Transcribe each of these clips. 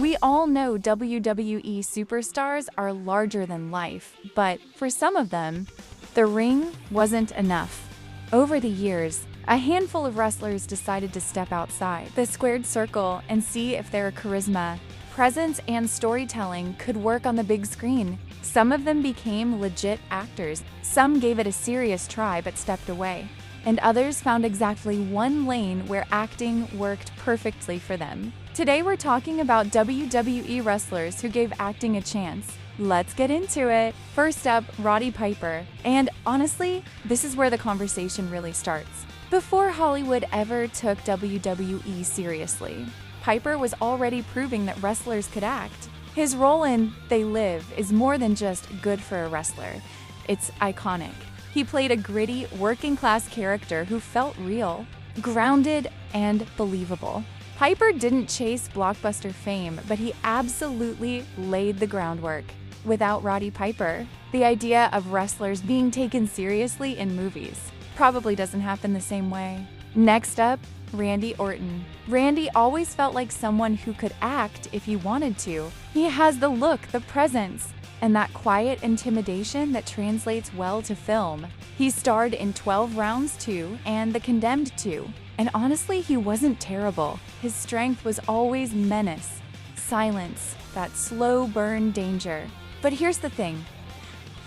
We all know WWE superstars are larger than life, but for some of them, the ring wasn't enough. Over the years, a handful of wrestlers decided to step outside the squared circle and see if their charisma, presence, and storytelling could work on the big screen. Some of them became legit actors, some gave it a serious try but stepped away, and others found exactly one lane where acting worked perfectly for them. Today we're talking about WWE wrestlers who gave acting a chance. Let's get into it. First up, Roddy Piper. And honestly, this is where the conversation really starts. Before Hollywood ever took WWE seriously, Piper was already proving that wrestlers could act. His role in They Live is more than just good for a wrestler. It's iconic. He played a gritty, working-class character who felt real, grounded, and believable. Piper didn't chase blockbuster fame, but he absolutely laid the groundwork. Without Roddy Piper, the idea of wrestlers being taken seriously in movies probably doesn't happen the same way. Next up, Randy Orton. Randy always felt like someone who could act if he wanted to. He has the look, the presence, and that quiet intimidation that translates well to film. He starred in 12 Rounds 2 and The Condemned 2. And honestly, he wasn't terrible. His strength was always menace, silence, that slow burn danger. But here's the thing.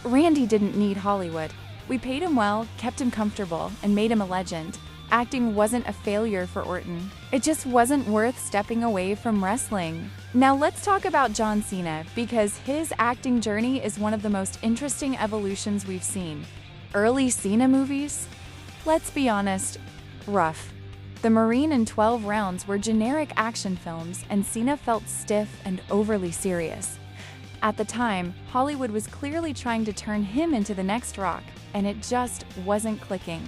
Randy didn't need Hollywood. We paid him well, kept him comfortable, and made him a legend. Acting wasn't a failure for Orton. It just wasn't worth stepping away from wrestling. Now let's talk about John Cena, because his acting journey is one of the most interesting evolutions we've seen. Early Cena movies? Let's be honest, rough. The Marine and 12 Rounds were generic action films, and Cena felt stiff and overly serious. At the time, Hollywood was clearly trying to turn him into the next Rock, and it just wasn't clicking.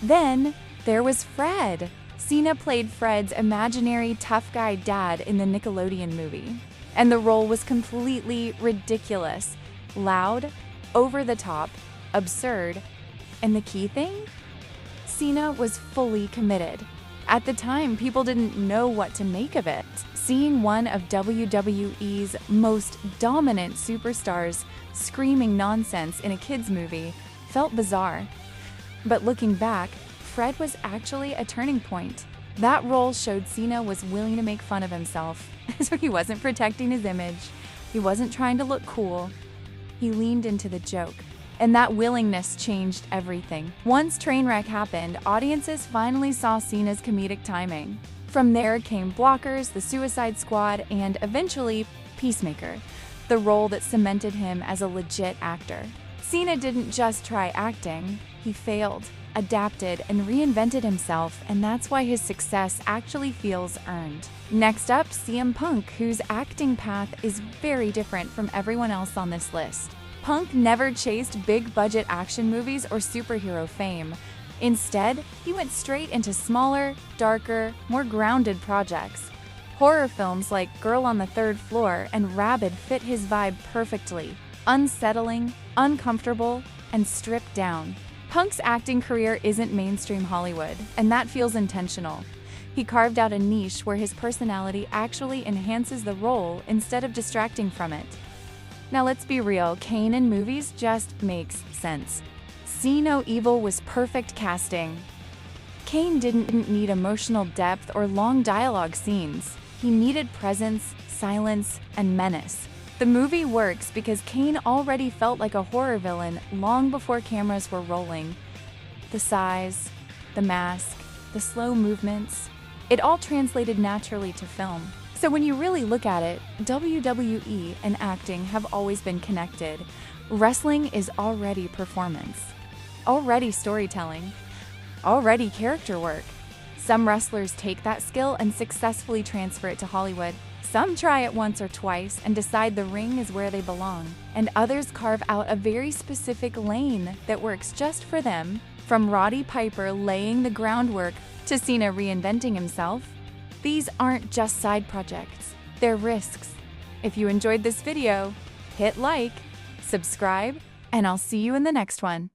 Then, there was Fred. Cena played Fred's imaginary tough guy dad in the Nickelodeon movie, and the role was completely ridiculous, loud, over the top, absurd, and the key thing? Cena was fully committed. At the time, people didn't know what to make of it. Seeing one of WWE's most dominant superstars screaming nonsense in a kids' movie felt bizarre. But looking back, Fred was actually a turning point. That role showed Cena was willing to make fun of himself, so he wasn't protecting his image. He wasn't trying to look cool. He leaned into the joke. And that willingness changed everything. Once Trainwreck happened, audiences finally saw Cena's comedic timing. From there came Blockers, The Suicide Squad, and eventually Peacemaker, the role that cemented him as a legit actor. Cena didn't just try acting, he failed, adapted, and reinvented himself, and that's why his success actually feels earned. Next up, CM Punk, whose acting path is very different from everyone else on this list. Punk never chased big-budget action movies or superhero fame. Instead, he went straight into smaller, darker, more grounded projects. Horror films like Girl on the Third Floor and Rabid fit his vibe perfectly. Unsettling, uncomfortable, and stripped down. Punk's acting career isn't mainstream Hollywood, and that feels intentional. He carved out a niche where his personality actually enhances the role instead of distracting from it. Now let's be real, Kane in movies just makes sense. See No Evil was perfect casting. Kane didn't need emotional depth or long dialogue scenes. He needed presence, silence, and menace. The movie works because Kane already felt like a horror villain long before cameras were rolling. The size, the mask, the slow movements, it all translated naturally to film. So when you really look at it, WWE and acting have always been connected. Wrestling is already performance, already storytelling, already character work. Some wrestlers take that skill and successfully transfer it to Hollywood. Some try it once or twice and decide the ring is where they belong. And others carve out a very specific lane that works just for them. From Roddy Piper laying the groundwork to Cena reinventing himself, these aren't just side projects, they're risks. If you enjoyed this video, hit like, subscribe, and I'll see you in the next one.